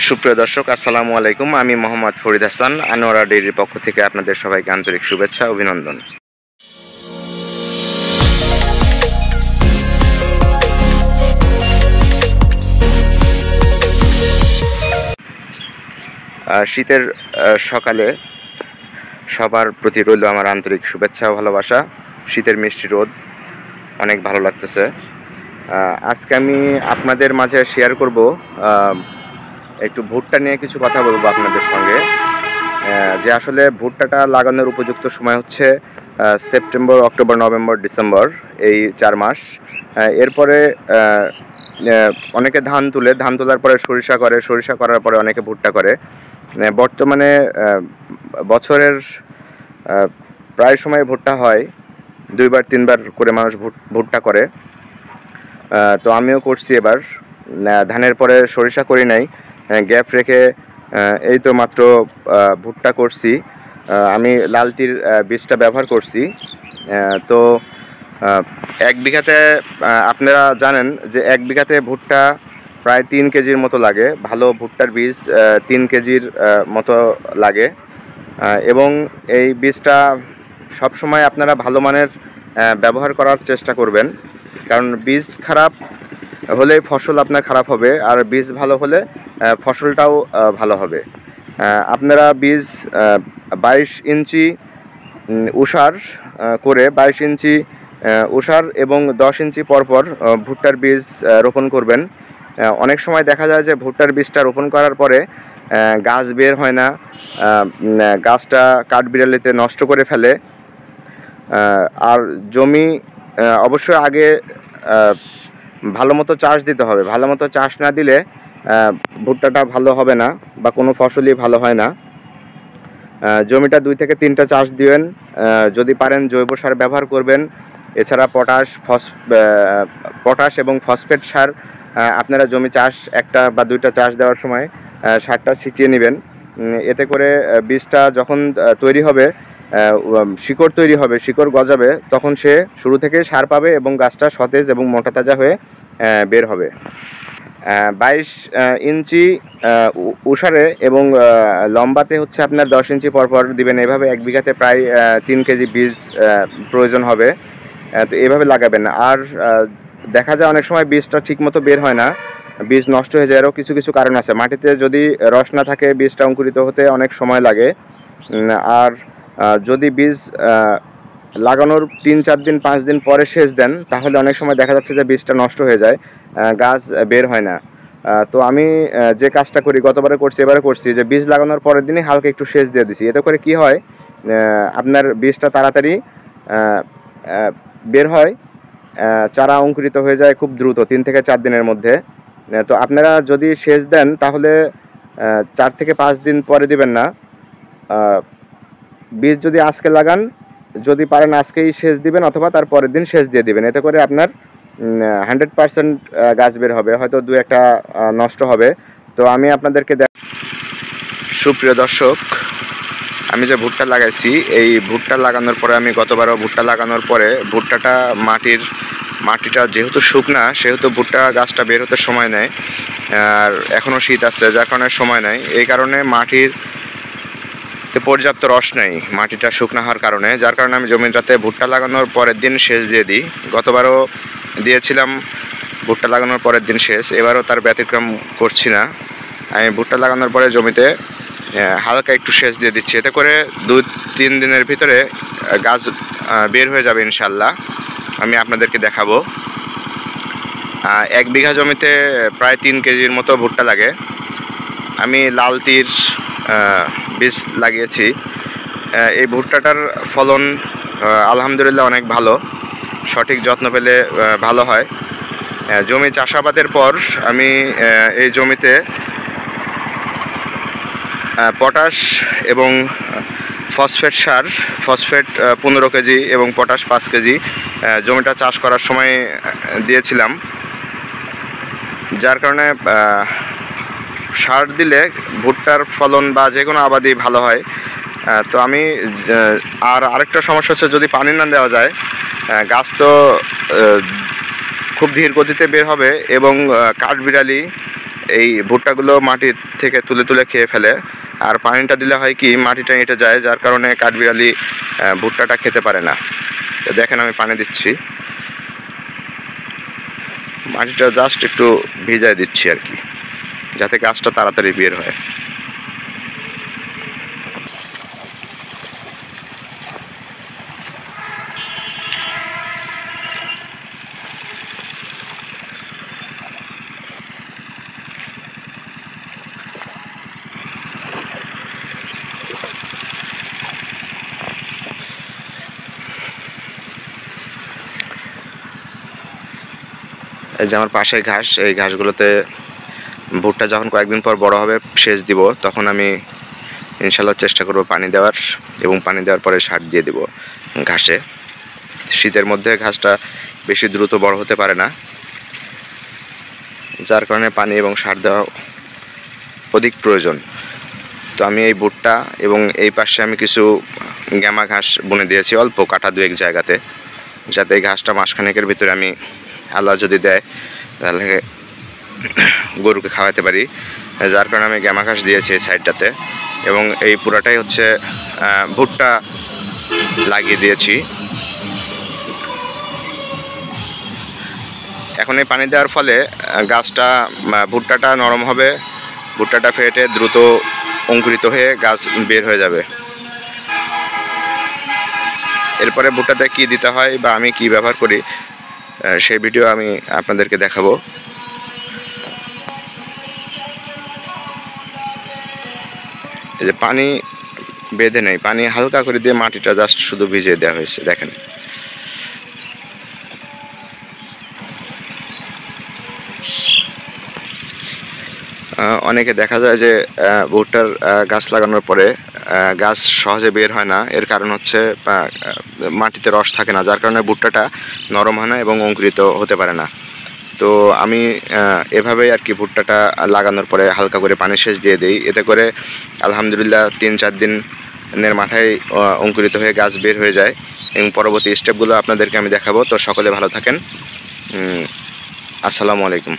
সুপ্রিয় দর্শক, আসসালামু আলাইকুম। আমি মোহাম্মদ ফরিদ হাসান, আনোয়ারা ডেইরির পক্ষ থেকে আপনাদের সবাইকে আন্তরিক শুভেচ্ছা, অভিনন্দন। শীতের সকালে সবার প্রতি রইল আমার আন্তরিক শুভেচ্ছা ও ভালোবাসা। শীতের মিষ্টি রোদ, অনেক ভালো লাগতেছে। আজকে আমি আপনাদের মাঝে শেয়ার করব, একটু ভুট্টা নিয়ে কিছু কথা বলবো আপনাদের সঙ্গে। যে আসলে ভুট্টাটা লাগানোর উপযুক্ত সময় হচ্ছে সেপ্টেম্বর, অক্টোবর, নভেম্বর, ডিসেম্বর, এই 4 মাস। এরপরে অনেকে ধান তোলার পরে সরিষা করার পরে অনেকে ভুট্টা করে। বর্তমানে বছরের প্রায় সময় ভুট্টা হয়, 2বার 3বার করে মানুষ ভুট্টা করে। তো আমিও করছি এবার। ধানের পরে সরিষা করি নাই, গ্যাপ রেখে এই তো মাত্র ভুট্টা করছি। আমি লালতির বীজটা ব্যবহার করছি। তো 1 বিঘাতে আপনারা জানেন যে 1 বিঘাতে ভুট্টা প্রায় 3 কেজির মতো লাগে। ভালো ভুট্টার বীজ 3 কেজির মতো লাগে। এবং এই বীজটা সবসময় আপনারা ভালো মানের ব্যবহার করার চেষ্টা করবেন, কারণ বীজ খারাপ হলে ফসল আপনার খারাপ হবে, আর বীজ ভালো হলে ফসলটাও ভালো হবে। আপনারা বীজ 22 ইঞ্চি উষার করে 22 ইঞ্চি উষার এবং 10 ইঞ্চি পরপর ভুট্টার বীজ রোপণ করবেন। অনেক সময় দেখা যায় যে ভুট্টার বীজটা রোপণ করার পরে গাছ বের হয় না, গাছটা কাঠবিড়ালিতে নষ্ট করে ফেলে। আর জমি অবশ্যই আগে ভালো মতো চাষ দিতে হবে। ভালো মতো চাষ না দিলে ভুট্টাটা ভালো হবে না বা কোনো ফসলই ভালো হয় না। জমিটা 2 থেকে 3টা চাষ দিবেন। যদি পারেন জৈব সার ব্যবহার করবেন। এছাড়া পটাশ এবং ফসফেট সার আপনারা জমি চাষ 1টা বা 2টা চাষ দেওয়ার সময় সারটা ছিটিয়ে নেবেন। এতে করে বীজটা যখন তৈরি হবে, শিকড় তৈরি হবে, শিকড় গজাবে, তখন সে শুরু থেকে সার পাবে এবং গাছটা সতেজ এবং মোটা তাজা হয়ে বের হবে। 22 ইঞ্চি উষারে এবং লম্বাতে হচ্ছে আপনার 10 ইঞ্চি পরপর দিবেন। এভাবে 1 বিঘাতে প্রায় 3 কেজি বীজ প্রয়োজন হবে। তো এভাবে লাগাবেন। আর দেখা যায় অনেক সময় বীজটা ঠিকমতো বের হয় না, বীজ নষ্ট হয়ে যায়। আরও কিছু কিছু কারণ আছে। মাটিতে যদি রস না থাকে বীজটা অঙ্কুরিত হতে অনেক সময় লাগে। আর যদি বীজ লাগানোর 3-4 দিন 5 দিন পরে সেচ দেন, তাহলে অনেক সময় দেখা যাচ্ছে যে বীজটা নষ্ট হয়ে যায়, গাছ বের হয় না। তো আমি যে কাজটা করি, গতবারে করছি, এবারে করছি, যে বীজ লাগানোর পরের দিনই হালকা একটু সেচ দিয়ে দিছি। এতে করে কি হয়, আপনার বীজটা তাড়াতাড়ি বের হয়, চারা অঙ্কুরিত হয়ে যায় খুব দ্রুত, 3 থেকে 4 দিনের মধ্যে। তো আপনারা যদি সেচ দেন তাহলে 4 থেকে 5 দিন পরে দিবেন না। বীজ যদি আজকে লাগান, যদি পারেন আজকেই সেচ দিবেন অথবা তার পরের দিন সেচ দিয়ে দিবেন। এতে করে আপনার 100% গাছ বের হবে, হয়তো 2-1টা নষ্ট হবে। তো আমি আপনাদেরকে সুপ্রিয় দর্শক, আমি যে ভুট্টা লাগাইছি, এই ভুট্টা লাগানোর পরে আমি গতবারও ভুট্টা লাগানোর পরে ভুট্টাটা মাটিটা যেহেতু শুকনা, সেহেতু ভুট্টা গাছটা বের হতে সময় নেয়। আর এখনও শীত আছে, যার কারণে সময় নেয়। এই কারণে মাটির পর্যাপ্ত রস নেই, মাটিটা শুকনো হওয়ার কারণে, যার কারণে আমি জমিটাতে ভুট্টা লাগানোর পরের দিন সেচ দিয়ে দিই। গতবারও দিয়েছিলাম ভুট্টা লাগানোর পরের দিন সেচ, এবারও তার ব্যতিক্রম করছি না। আমি ভুট্টা লাগানোর পরে জমিতে হালকা একটু সেচ দিয়ে দিচ্ছি। এতে করে 2-3 দিনের ভিতরে গাছ বের হয়ে যাবে ইনশাল্লাহ। আমি আপনাদেরকে দেখাবো। 1 বিঘা জমিতে প্রায় 3 কেজির মতো ভুট্টা লাগে। আমি লালতির বীজ লাগিয়েছি। এই ভুট্টাটার ফলন আলহামদুলিল্লাহ অনেক ভালো, সঠিক যত্ন পেলে ভালো হয়। জমি চাষাবাদের পর আমি এই জমিতে পটাশ এবং ফসফেট 15 কেজি এবং পটাশ 5 কেজি জমিটা চাষ করার সময় দিয়েছিলাম। যার কারণে সার দিলে ভুট্টার ফলন বা যে কোনো আবাদি ভালো হয়। তো আমি আরেকটা সমস্যা হচ্ছে, যদি পানি না দেওয়া যায় গাছ তো খুব ধীর গতিতে বের হবে এবং কাঠবিড়ালি এই ভুট্টাগুলো মাটি থেকে তুলে তুলে খেয়ে ফেলে। আর পানিটা দিলে হয় কি মাটিটা এঁটে যায়, যার কারণে কাঠবিড়ালি ভুট্টাটা খেতে পারে না। তো দেখেন আমি পানি দিচ্ছি, মাটিটা জাস্ট একটু ভিজায় দিচ্ছি আর কি, যাতে গাছটা তাড়াতাড়ি বের হয়। এই যে আমার পাশে ঘাস, এই ঘাসগুলোতে ভুট্টা যখন কয়েকদিন পর বড় হবে সেচ দিব, তখন আমি ইনশাল্লাহ চেষ্টা করব পানি দেওয়ার, এবং পানি দেওয়ার পরে সার দিয়ে দিব ঘাসে। শীতের মধ্যে ঘাসটা বেশি দ্রুত বড় হতে পারে না, যার কারণে পানি এবং সার দেওয়া অধিক প্রয়োজন। তো আমি এই ভুট্টা এবং এই পাশে আমি কিছু গ্যামা ঘাস বুনে দিয়েছি অল্প কাটা 2-1 জায়গাতে, যাতে এই ঘাসটা মাসখানেকের ভিতরে আমি আল্লাহ যদি দেয় তাহলে গরুকে খাওয়াতে পারি, যার কারণে আমি গ্যামা ঘাস দিয়েছি এই সাইডটাতে। এবং এই পুরাটাই হচ্ছে ভুট্টা লাগিয়ে দিয়েছি। এখন এই পানি দেওয়ার ফলে গাছটা ভুট্টাটা নরম হবে, ভুট্টাটা ফেটে দ্রুত অঙ্কুরিত হয়ে গাছ বের হয়ে যাবে। এরপরে ভুট্টাতে কি দিতে হয় বা আমি কি ব্যবহার করি সেই ভিডিও আমি আপনাদেরকে দেখাবো। এই যে পানি বেঁধে নেই, পানি হালকা করে দিয়ে মাটিটা জাস্ট শুধু ভিজিয়ে দেওয়া হয়েছে, দেখেন। অনেকে দেখা যায় যে ভুট্টার গাছ লাগানোর পরে গাছ সহজে বের হয় না, এর কারণ হচ্ছে মাটিতে রস থাকে না, যার কারণে ভুট্টাটা নরম হয় না এবং অঙ্কুরিত হতে পারে না। তো আমি এভাবেই আর কি ভুট্টাটা লাগানোর পরে হালকা করে পানি সেচ দিয়ে দিই, এতে করে আলহামদুলিল্লাহ 3-4 দিনের মাথায় অঙ্কুরিত হয়ে গাছ বের হয়ে যায়, এবং পরবর্তী স্টেপগুলো আপনাদেরকে আমি দেখাবো। তো সকলে ভালো থাকেন, আসসালামু আলাইকুম।